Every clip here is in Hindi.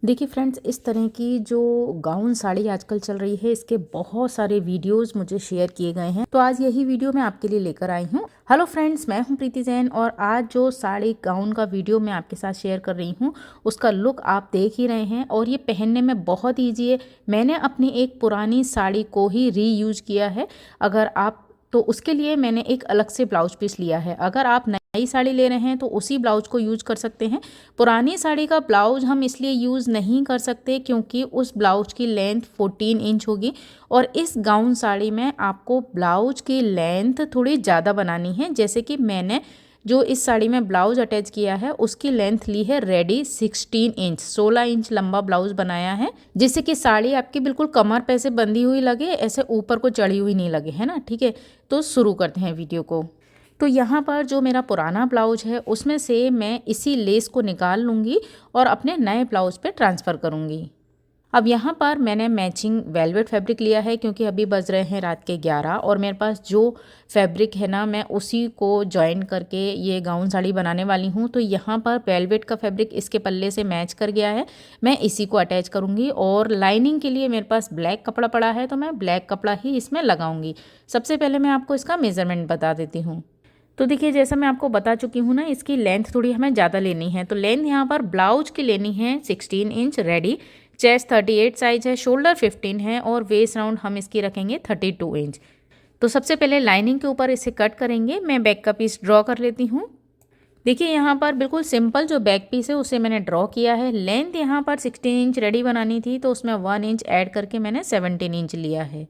देखिए फ्रेंड्स, इस तरह की जो गाउन साड़ी आजकल चल रही है, इसके बहुत सारे वीडियोस मुझे शेयर किए गए हैं। तो आज यही वीडियो मैं आपके लिए लेकर आई हूँ। हेलो फ्रेंड्स, मैं हूँ प्रीति जैन और आज जो साड़ी गाउन का वीडियो मैं आपके साथ शेयर कर रही हूँ, उसका लुक आप देख ही रहे हैं और ये पहनने में बहुत ईजी है। मैंने अपनी एक पुरानी साड़ी को ही रीयूज किया है। अगर आप तो उसके लिए मैंने एक अलग से ब्लाउज पीस लिया है। अगर आप नई साड़ी ले रहे हैं तो उसी ब्लाउज को यूज कर सकते हैं। पुरानी साड़ी का ब्लाउज हम इसलिए यूज़ नहीं कर सकते क्योंकि उस ब्लाउज की लेंथ 14 इंच होगी और इस गाउन साड़ी में आपको ब्लाउज की लेंथ थोड़ी ज़्यादा बनानी है। जैसे कि मैंने जो इस साड़ी में ब्लाउज अटैच किया है उसकी लेंथ ली है रेडी 16 इंच, 16 इंच लंबा ब्लाउज बनाया है, जिससे कि साड़ी आपकी बिल्कुल कमर पे से बंधी हुई लगे, ऐसे ऊपर को चढ़ी हुई नहीं लगे, है ना। ठीक है, तो शुरू करते हैं वीडियो को। तो यहाँ पर जो मेरा पुराना ब्लाउज है उसमें से मैं इसी लेस को निकाल लूँगी और अपने नए ब्लाउज पे ट्रांसफ़र करूँगी। अब यहाँ पर मैंने मैचिंग वेलवेट फैब्रिक लिया है क्योंकि अभी बज रहे हैं रात के 11 और मेरे पास जो फैब्रिक है ना, मैं उसी को जॉइन करके ये गाउन साड़ी बनाने वाली हूँ। तो यहाँ पर वेलवेट का फैब्रिक इसके पल्ले से मैच कर गया है, मैं इसी को अटैच करूँगी। और लाइनिंग के लिए मेरे पास ब्लैक कपड़ा पड़ा है तो मैं ब्लैक कपड़ा ही इसमें लगाऊँगी। सबसे पहले मैं आपको इसका मेज़रमेंट बता देती हूँ। तो देखिए, जैसा मैं आपको बता चुकी हूँ ना, इसकी लेंथ थोड़ी हमें ज़्यादा लेनी है। तो लेंथ यहाँ पर ब्लाउज की लेनी है 16 इंच रेडी, चेस्ट 38 साइज है, शोल्डर 15 है और वेस्ट राउंड हम इसकी रखेंगे 32 इंच। तो सबसे पहले लाइनिंग के ऊपर इसे कट करेंगे। मैं बैक का पीस ड्रॉ कर लेती हूँ। देखिए, यहाँ पर बिल्कुल सिंपल जो बैक पीस है उसे मैंने ड्रॉ किया है। लेंथ यहाँ पर 16 इंच रेडी बनानी थी तो उसमें 1 इंच ऐड करके मैंने 17 इंच लिया है।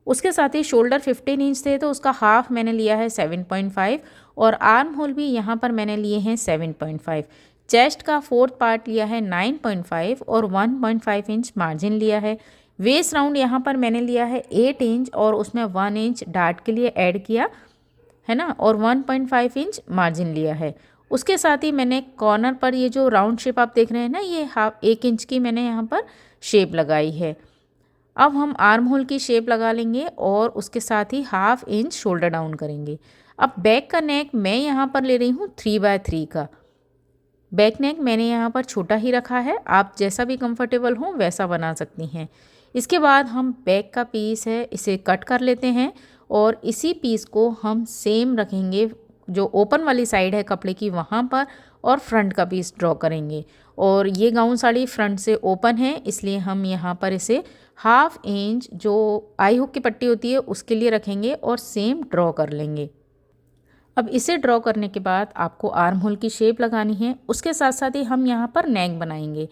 उसके साथ ही शोल्डर 15 इंच थे तो उसका हाफ मैंने लिया है 7.5 और आर्म होल भी यहाँ पर मैंने लिए हैं 7.5। चेस्ट का फोर्थ पार्ट लिया है 9.5 और 1.5 इंच मार्जिन लिया है। वेस्ट राउंड यहाँ पर मैंने लिया है 8 इंच और उसमें 1 इंच डार्ट के लिए ऐड किया है ना, और 1.5 इंच मार्जिन लिया है। उसके साथ ही मैंने कॉर्नर पर ये जो राउंड शेप आप देख रहे हैं ना, ये हाफ 1 इंच की मैंने यहाँ पर शेप लगाई है। अब हम आर्म होल की शेप लगा लेंगे और उसके साथ ही हाफ इंच शोल्डर डाउन करेंगे। अब बैक का नेक मैं यहाँ पर ले रही हूँ 3/3 का। बैक नेक मैंने यहाँ पर छोटा ही रखा है, आप जैसा भी कंफर्टेबल हो वैसा बना सकती हैं। इसके बाद हम बैक का पीस है इसे कट कर लेते हैं और इसी पीस को हम सेम रखेंगे जो ओपन वाली साइड है कपड़े की वहाँ पर, और फ्रंट का पीस ड्रॉ करेंगे। और ये गाउन साड़ी फ्रंट से ओपन है इसलिए हम यहाँ पर इसे हाफ इंच जो आई हुक की पट्टी होती है उसके लिए रखेंगे और सेम ड्रॉ कर लेंगे। अब इसे ड्रॉ करने के बाद आपको आर्म होल की शेप लगानी है। उसके साथ साथ ही हम यहाँ पर नेक बनाएंगे।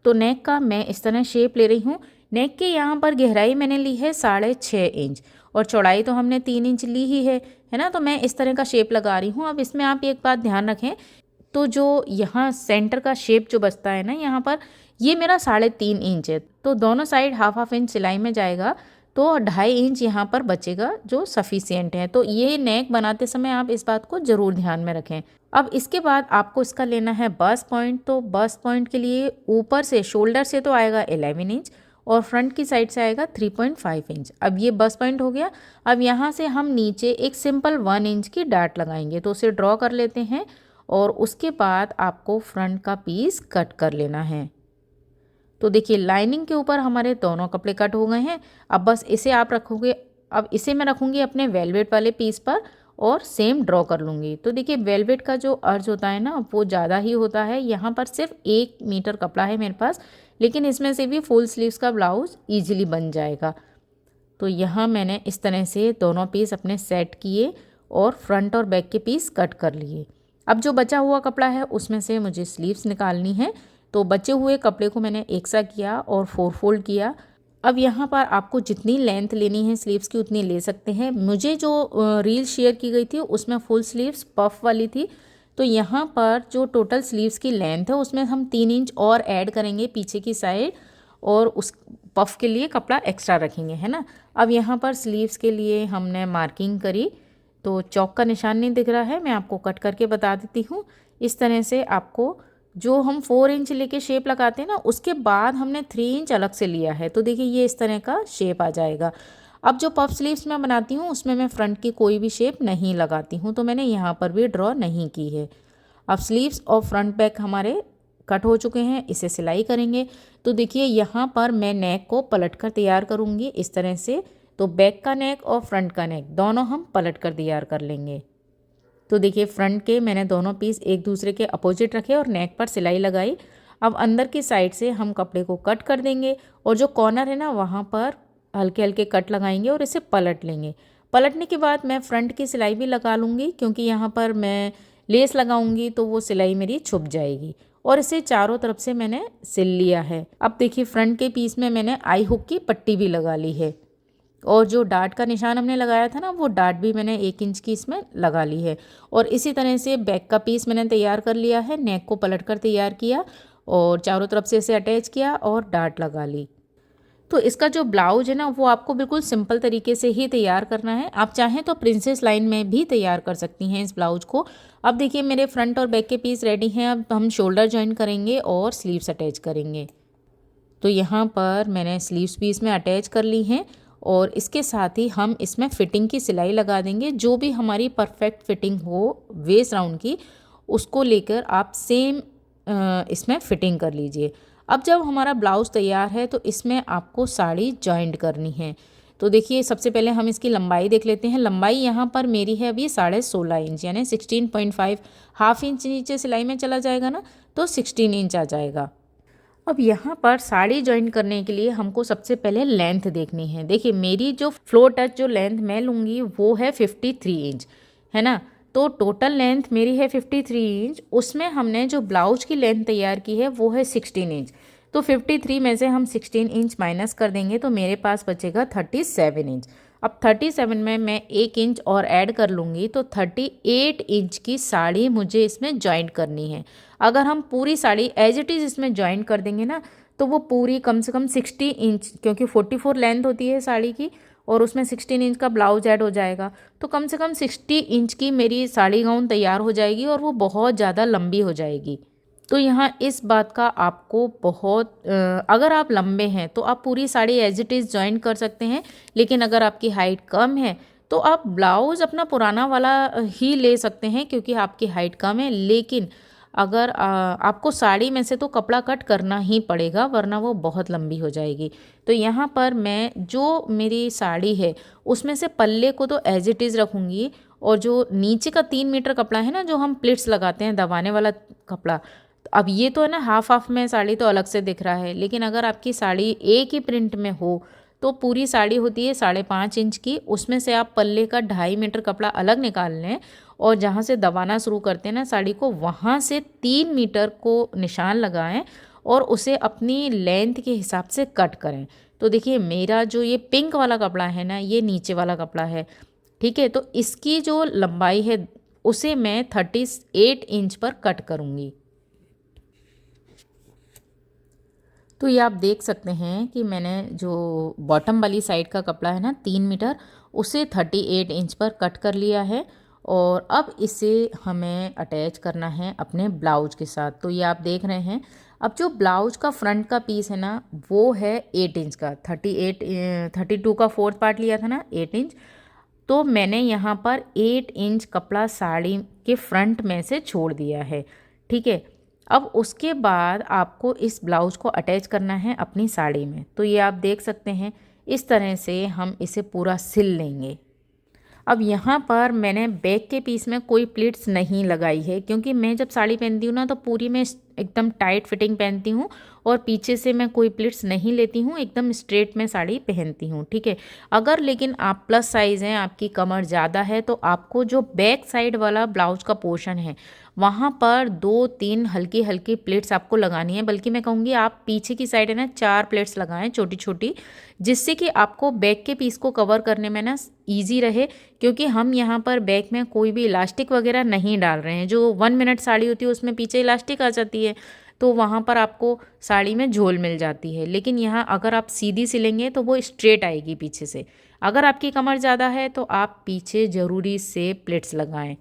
तो नेक का मैं इस तरह शेप ले रही हूँ। नेक के यहाँ पर गहराई मैंने ली है 6.5 इंच और चौड़ाई तो हमने 3 इंच ली ही है ना। तो मैं इस तरह का शेप लगा रही हूँ। अब इसमें आप एक बात ध्यान रखें, तो जो यहाँ सेंटर का शेप जो बचता है ना, यहाँ पर ये मेरा 3.5 इंच है तो दोनों साइड हाफ हाफ इंच सिलाई में जाएगा तो 2.5 इंच यहाँ पर बचेगा जो सफिशियंट है। तो ये नेक बनाते समय आप इस बात को ज़रूर ध्यान में रखें। अब इसके बाद आपको इसका लेना है बस्ट पॉइंट। तो बस्ट पॉइंट के लिए ऊपर से शोल्डर से तो आएगा 11 इंच और फ्रंट की साइड से आएगा 3.5 इंच। अब ये बस्ट पॉइंट हो गया। अब यहाँ से हम नीचे एक सिंपल 1 इंच की डार्ट लगाएंगे तो उसे ड्रॉ कर लेते हैं और उसके बाद आपको फ्रंट का पीस कट कर लेना है। तो देखिए, लाइनिंग के ऊपर हमारे दोनों कपड़े कट हो गए हैं। अब बस इसे आप रखोगे, अब इसे मैं रखूँगी अपने वेलवेट वाले पीस पर और सेम ड्रॉ कर लूँगी। तो देखिए, वेलवेट का जो अर्ज होता है ना वो ज़्यादा ही होता है। यहाँ पर सिर्फ 1 मीटर कपड़ा है मेरे पास, लेकिन इसमें से भी फुल स्लीव्स का ब्लाउज ईजिली बन जाएगा। तो यहाँ मैंने इस तरह से दोनों पीस अपने सेट किए और फ्रंट और बैक के पीस कट कर लिए। अब जो बचा हुआ कपड़ा है उसमें से मुझे स्लीव्स निकालनी है। तो बचे हुए कपड़े को मैंने एक सा किया और 4 फोल्ड किया। अब यहाँ पर आपको जितनी लेंथ लेनी है स्लीव्स की उतनी ले सकते हैं। मुझे जो रील शेयर की गई थी उसमें फुल स्लीव्स पफ वाली थी, तो यहाँ पर जो टोटल स्लीव्स की लेंथ है उसमें हम 3 इंच और ऐड करेंगे पीछे की साइड और उस पफ के लिए कपड़ा एक्स्ट्रा रखेंगे, है ना। अब यहाँ पर स्लीव्स के लिए हमने मार्किंग करी तो चौक का निशान नहीं दिख रहा है, मैं आपको कट करके बता देती हूँ। इस तरह से आपको जो हम 4 इंच लेके शेप लगाते हैं ना, उसके बाद हमने 3 इंच अलग से लिया है। तो देखिए, ये इस तरह का शेप आ जाएगा। अब जो पफ स्लीव्स मैं बनाती हूँ उसमें मैं फ्रंट की कोई भी शेप नहीं लगाती हूँ, तो मैंने यहाँ पर भी ड्रॉ नहीं की है। अब स्लीव्स और फ्रंट बैक हमारे कट हो चुके हैं, इसे सिलाई करेंगे। तो देखिए यहाँ पर मैं नेक को पलट कर तैयार करूँगी इस तरह से। तो बैक का नेक और फ्रंट का नेक दोनों हम पलट कर तैयार कर लेंगे। तो देखिए फ्रंट के मैंने दोनों पीस एक दूसरे के अपोजिट रखे और नेक पर सिलाई लगाई। अब अंदर की साइड से हम कपड़े को कट कर देंगे और जो कॉर्नर है ना वहाँ पर हल्के हल्के कट लगाएंगे और इसे पलट लेंगे। पलटने के बाद मैं फ्रंट की सिलाई भी लगा लूँगी, क्योंकि यहाँ पर मैं लेस लगाऊंगी तो वो सिलाई मेरी छुप जाएगी। और इसे चारों तरफ से मैंने सिल लिया है। अब देखिए फ्रंट के पीस में मैंने आई हुक की पट्टी भी लगा ली है और जो डार्ट का निशान हमने लगाया था ना, वो डार्ट भी मैंने 1 इंच की इसमें लगा ली है। और इसी तरह से बैक का पीस मैंने तैयार कर लिया है, नेक को पलट कर तैयार किया और चारों तरफ से इसे अटैच किया और डार्ट लगा ली। तो इसका जो ब्लाउज है ना, वो आपको बिल्कुल सिंपल तरीके से ही तैयार करना है। आप चाहें तो प्रिंसेस लाइन में भी तैयार कर सकती हैं इस ब्लाउज को। अब देखिए मेरे फ्रंट और बैक के पीस रेडी हैं। अब हम शोल्डर जॉइन करेंगे और स्लीव्स अटैच करेंगे। तो यहाँ पर मैंने स्लीव्स पीस में अटैच कर ली हैं और इसके साथ ही हम इसमें फिटिंग की सिलाई लगा देंगे। जो भी हमारी परफेक्ट फिटिंग हो वेस्ट राउंड की, उसको लेकर आप सेम इसमें फिटिंग कर लीजिए। अब जब हमारा ब्लाउज़ तैयार है तो इसमें आपको साड़ी जॉइंट करनी है। तो देखिए सबसे पहले हम इसकी लंबाई देख लेते हैं। लंबाई यहाँ पर मेरी है अभी 16.5 इंच, यानी 16.5। हाफ इंच नीचे सिलाई में चला जाएगा ना तो 16 इंच आ जाएगा। अब यहाँ पर साड़ी जॉइन करने के लिए हमको सबसे पहले लेंथ देखनी है। देखिए मेरी जो फ्लोर टच जो लेंथ मैं लूँगी वो है 53 इंच, है ना। तो टोटल लेंथ मेरी है 53 इंच, उसमें हमने जो ब्लाउज की लेंथ तैयार की है वो है 16 इंच। तो 53 में से हम 16 इंच माइनस कर देंगे तो मेरे पास बचेगा 37 इंच। अब 37 में मैं 1 इंच और ऐड कर लूँगी तो 38 इंच की साड़ी मुझे इसमें जॉइंट करनी है। अगर हम पूरी साड़ी एज इट इज़ इसमें जॉइंट कर देंगे ना तो वो पूरी कम से कम 60 इंच, क्योंकि 44 लेंथ होती है साड़ी की और उसमें 16 इंच का ब्लाउज ऐड हो जाएगा, तो कम से कम 60 इंच की मेरी साड़ी गाउन तैयार हो जाएगी और वो बहुत ज़्यादा लंबी हो जाएगी। तो यहाँ इस बात का आपको बहुत अगर आप लंबे हैं तो आप पूरी साड़ी एज इट इज़ जॉइन कर सकते हैं, लेकिन अगर आपकी हाइट कम है तो आप ब्लाउज़ अपना पुराना वाला ही ले सकते हैं, क्योंकि आपकी हाइट कम है। लेकिन अगर आपको साड़ी में से तो कपड़ा कट करना ही पड़ेगा, वरना वो बहुत लंबी हो जाएगी। तो यहाँ पर मैं जो मेरी साड़ी है उसमें से पल्ले को तो एज इट इज़ रखूँगी और जो नीचे का 3 मीटर कपड़ा है ना, जो हम प्लिट्स लगाते हैं दबाने वाला कपड़ा, अब ये तो है ना हाफ हाफ में साड़ी तो अलग से दिख रहा है, लेकिन अगर आपकी साड़ी एक ही प्रिंट में हो तो पूरी साड़ी होती है 5.5 इंच की, उसमें से आप पल्ले का 2.5 मीटर कपड़ा अलग निकाल लें और जहाँ से दबाना शुरू करते हैं ना साड़ी को, वहाँ से 3 मीटर को निशान लगाएं और उसे अपनी लेंथ के हिसाब से कट करें। तो देखिए मेरा जो ये पिंक वाला कपड़ा है ना, ये नीचे वाला कपड़ा है, ठीक है। तो इसकी जो लंबाई है उसे मैं 38 इंच पर कट करूँगी। तो ये आप देख सकते हैं कि मैंने जो बॉटम वाली साइड का कपड़ा है ना 3 मीटर, उसे 38 इंच पर कट कर लिया है और अब इसे हमें अटैच करना है अपने ब्लाउज के साथ। तो ये आप देख रहे हैं। अब जो ब्लाउज का फ्रंट का पीस है ना वो है 8 इंच का, 32 का 4th पार्ट लिया था ना 8 इंच। तो मैंने यहाँ पर 8 इंच कपड़ा साड़ी के फ्रंट में से छोड़ दिया है, ठीक है। अब उसके बाद आपको इस ब्लाउज को अटैच करना है अपनी साड़ी में। तो ये आप देख सकते हैं, इस तरह से हम इसे पूरा सिल लेंगे। अब यहाँ पर मैंने बैक के पीस में कोई प्लीट्स नहीं लगाई है, क्योंकि मैं जब साड़ी पहनती हूँ ना तो पूरी मैं एकदम टाइट फिटिंग पहनती हूँ और पीछे से मैं कोई प्लीट्स नहीं लेती हूँ, एकदम स्ट्रेट में साड़ी पहनती हूँ, ठीक है। अगर लेकिन आप प्लस साइज़ हैं, आपकी कमर ज़्यादा है, तो आपको जो बैक साइड वाला ब्लाउज का पोर्शन है वहाँ पर 2-3 हल्की हल्की प्लेट्स आपको लगानी है। बल्कि मैं कहूँगी आप पीछे की साइड है ना 4 प्लेट्स लगाएं छोटी छोटी, जिससे कि आपको बैक के पीस को कवर करने में ना ईजी रहे। क्योंकि हम यहाँ पर बैक में कोई भी इलास्टिक वगैरह नहीं डाल रहे हैं। जो 1 मिनट साड़ी होती है उसमें पीछे इलास्टिक आ जाती है, तो वहाँ पर आपको साड़ी में झोल मिल जाती है। लेकिन यहाँ अगर आप सीधी सिलेंगे तो वो स्ट्रेट आएगी पीछे से। अगर आपकी कमर ज़्यादा है तो आप पीछे ज़रूरी से प्लेट्स लगाएं।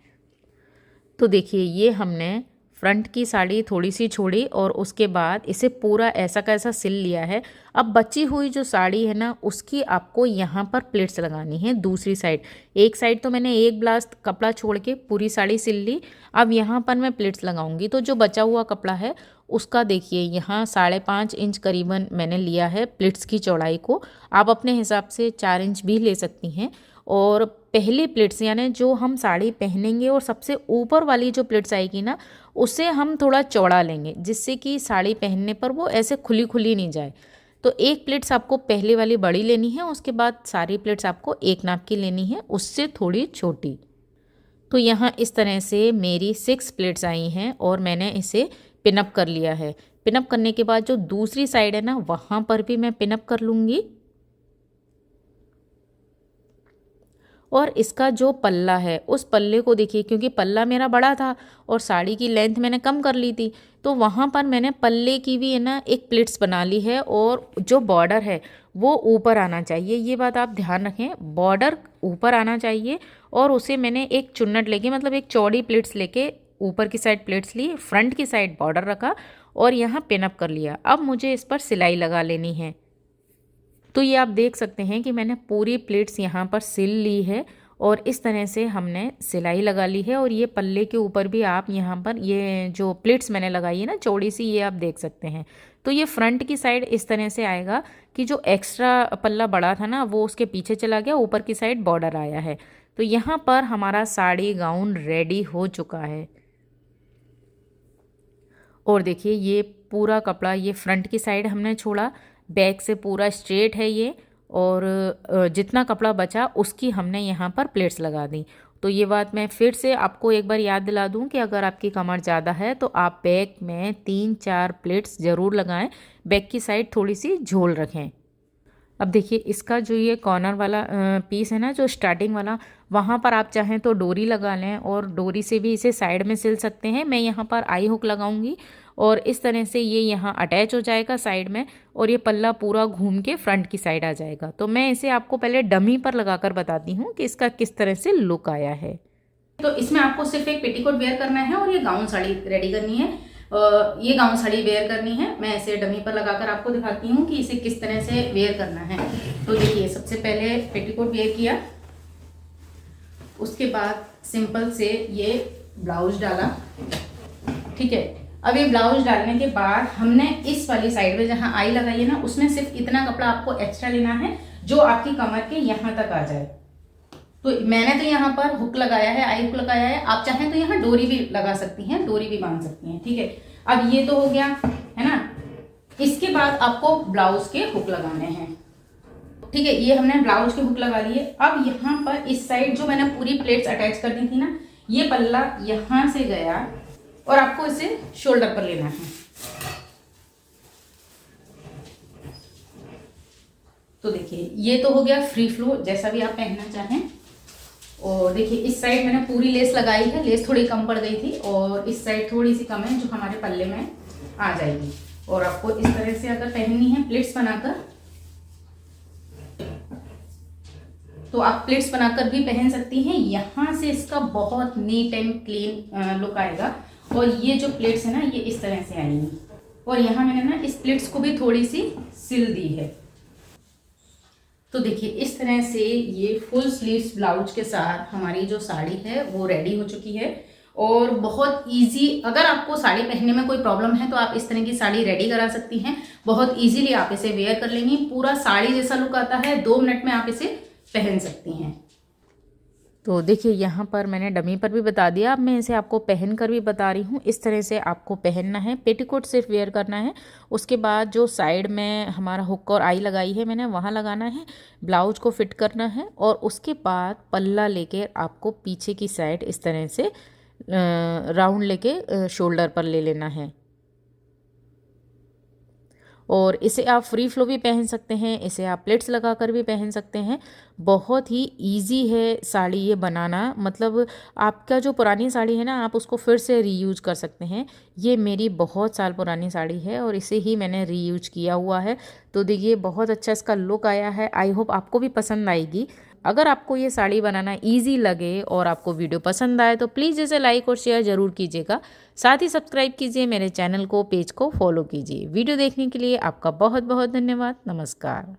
तो देखिए ये हमने फ्रंट की साड़ी थोड़ी सी छोड़ी और उसके बाद इसे पूरा ऐसा का ऐसा सिल लिया है। अब बची हुई जो साड़ी है ना उसकी आपको यहाँ पर प्लेट्स लगानी है दूसरी साइड। एक साइड तो मैंने एक ब्लाउज कपड़ा छोड़ के पूरी साड़ी सिल ली। अब यहाँ पर मैं प्लेट्स लगाऊंगी, तो जो बचा हुआ कपड़ा है उसका देखिए यहाँ 5.5 इंच करीबन मैंने लिया है प्लिट्स की चौड़ाई को। आप अपने हिसाब से 4 इंच भी ले सकती हैं। और पहले प्लिट्स यानी जो हम साड़ी पहनेंगे और सबसे ऊपर वाली जो प्लिट्स आएगी ना, उसे हम थोड़ा चौड़ा लेंगे, जिससे कि साड़ी पहनने पर वो ऐसे खुली खुली नहीं जाए। तो एक प्लेट्स आपको पहले वाली बड़ी लेनी है, उसके बाद सारी प्लेट्स आपको एक नाप की लेनी है, उससे थोड़ी छोटी। तो यहाँ इस तरह से मेरी 6 प्लेट्स आई हैं और मैंने इसे पिनअप कर लिया है। पिनअप करने के बाद जो दूसरी साइड है ना, वहाँ पर भी मैं पिनअप कर लूँगी। और इसका जो पल्ला है उस पल्ले को देखिए, क्योंकि पल्ला मेरा बड़ा था और साड़ी की लेंथ मैंने कम कर ली थी, तो वहाँ पर मैंने पल्ले की भी है ना एक प्लिट्स बना ली है। और जो बॉर्डर है वो ऊपर आना चाहिए, ये बात आप ध्यान रखें, बॉर्डर ऊपर आना चाहिए। और उसे मैंने एक चुन्नट लेके, मतलब एक चौड़ी प्लिट्स लेके ऊपर की साइड प्लिट्स ली, फ्रंट की साइड बॉर्डर रखा और यहाँ पिनअप कर लिया। अब मुझे इस पर सिलाई लगा लेनी है। तो ये आप देख सकते हैं कि मैंने पूरी प्लेट्स यहाँ पर सिल ली है और इस तरह से हमने सिलाई लगा ली है। और ये पल्ले के ऊपर भी आप यहाँ पर ये जो प्लेट्स मैंने लगाई है ना चौड़ी सी, ये आप देख सकते हैं। तो ये फ्रंट की साइड इस तरह से आएगा कि जो एक्स्ट्रा पल्ला बड़ा था ना वो उसके पीछे चला गया, ऊपर की साइड बॉर्डर आया है। तो यहाँ पर हमारा साड़ी गाउन रेडी हो चुका है। और देखिए ये पूरा कपड़ा, ये फ्रंट की साइड हमने छोड़ा, बैक से पूरा स्ट्रेट है ये। और जितना कपड़ा बचा उसकी हमने यहाँ पर प्लेट्स लगा दी। तो ये बात मैं फिर से आपको एक बार याद दिला दूँ कि अगर आपकी कमर ज़्यादा है तो आप बैक में 3-4 प्लेट्स ज़रूर लगाएं, बैक की साइड थोड़ी सी झोल रखें। अब देखिए इसका जो ये कॉर्नर वाला पीस है ना, जो स्टार्टिंग वाला, वहाँ पर आप चाहें तो डोरी लगा लें और डोरी से भी इसे साइड में सिल सकते हैं। मैं यहाँ पर आई हुक लगाऊंगी और इस तरह से ये यहाँ अटैच हो जाएगा साइड में और ये पल्ला पूरा घूम के फ्रंट की साइड आ जाएगा। तो मैं इसे आपको पहले डमी पर लगाकर बताती हूँ कि इसका किस तरह से लुक आया है। तो इसमें आपको सिर्फ एक पेटीकोट वेयर करना है और ये गाउन साड़ी रेडी करनी है। ये गाउन साड़ी वेयर करनी है। मैं इसे डमी पर लगाकर आपको दिखाती हूँ कि इसे किस तरह से वेयर करना है। तो देखिए सबसे पहले पेटीकोट वेयर किया, उसके बाद सिंपल से ये ब्लाउज डाला, ठीक है। अब ये ब्लाउज डालने के बाद हमने इस वाली साइड में जहाँ आई लगाई है ना, उसमें सिर्फ इतना कपड़ा आपको एक्स्ट्रा लेना है जो आपकी कमर के यहाँ तक आ जाए। तो मैंने तो यहाँ पर हुक लगाया है, आई हुक लगाया है, आप चाहें तो यहाँ डोरी भी लगा सकती हैं, डोरी भी बांध सकती हैं, ठीक है। अब ये तो हो गया है ना। इसके बाद आपको ब्लाउज के हुक लगाने हैं, ठीक है। ये हमने ब्लाउज के हुक लगा लिए। अब यहाँ पर इस साइड जो मैंने पूरी प्लेट्स अटैच कर दी थी ना, ये पल्ला यहाँ से गया और आपको इसे शोल्डर पर लेना है। तो देखिए ये तो हो गया फ्री फ्लो, जैसा भी आप पहनना चाहें। और देखिए इस साइड मैंने पूरी लेस लगाई है, लेस थोड़ी कम पड़ गई थी और इस साइड थोड़ी सी कम है जो हमारे पल्ले में आ जाएगी। और आपको इस तरह से अगर पहननी है प्लेट्स बनाकर, तो आप प्लेट्स बनाकर भी पहन सकती हैं। यहाँ से इसका बहुत नीट एंड क्लीन लुक आएगा। और ये जो प्लेट्स है ना, ये इस तरह से आएंगी। और यहाँ मैंने ना इस प्लेट्स को भी थोड़ी सी सिल दी है। तो देखिए इस तरह से ये फुल स्लीव्स ब्लाउज के साथ हमारी जो साड़ी है वो रेडी हो चुकी है। और बहुत इजी, अगर आपको साड़ी पहनने में कोई प्रॉब्लम है तो आप इस तरह की साड़ी रेडी करा सकती हैं। बहुत इजीली आप इसे वेयर कर लेंगी, पूरा साड़ी जैसा लुक आता है, 2 मिनट में आप इसे पहन सकती हैं। तो देखिए यहाँ पर मैंने डमी पर भी बता दिया, अब मैं इसे आपको पहन कर भी बता रही हूँ। इस तरह से आपको पहनना है, पेटीकोट सिर्फ वेयर करना है। उसके बाद जो साइड में हमारा हुक और आई लगाई है मैंने, वहाँ लगाना है, ब्लाउज को फिट करना है और उसके बाद पल्ला लेके आपको पीछे की साइड इस तरह से राउंड लेके शोल्डर पर ले लेना है। और इसे आप फ्री फ्लो भी पहन सकते हैं, इसे आप प्लेट्स लगाकर भी पहन सकते हैं। बहुत ही इजी है साड़ी ये बनाना, मतलब आपका जो पुरानी साड़ी है ना, आप उसको फिर से रीयूज कर सकते हैं। ये मेरी बहुत साल पुरानी साड़ी है और इसे ही मैंने रीयूज किया हुआ है। तो देखिए बहुत अच्छा इसका लुक आया है। आई होप आपको भी पसंद आएगी। अगर आपको ये साड़ी बनाना इजी लगे और आपको वीडियो पसंद आए तो प्लीज़ इसे लाइक और शेयर ज़रूर कीजिएगा। साथ ही सब्सक्राइब कीजिए मेरे चैनल को, पेज को फॉलो कीजिए। वीडियो देखने के लिए आपका बहुत बहुत धन्यवाद। नमस्कार।